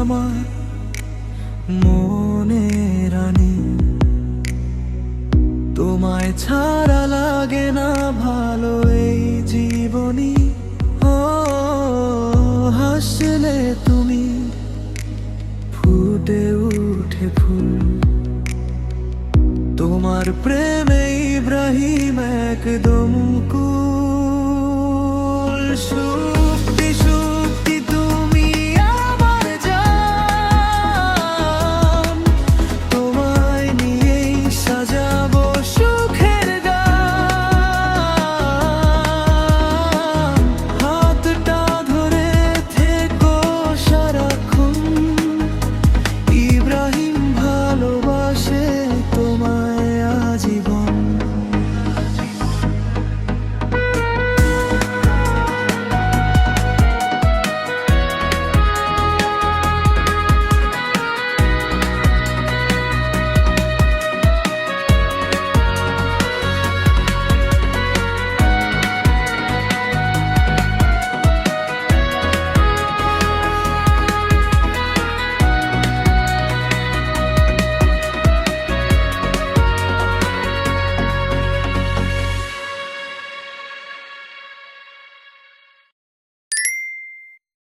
আমার মনে রানী। তোমায় ছাড়া লাগে না ভালো এই জীবনী। ও হাসলে তুমি ফুটে উঠে ফুল। তোমার প্রেমে ইব্রাহিম একদম কুল।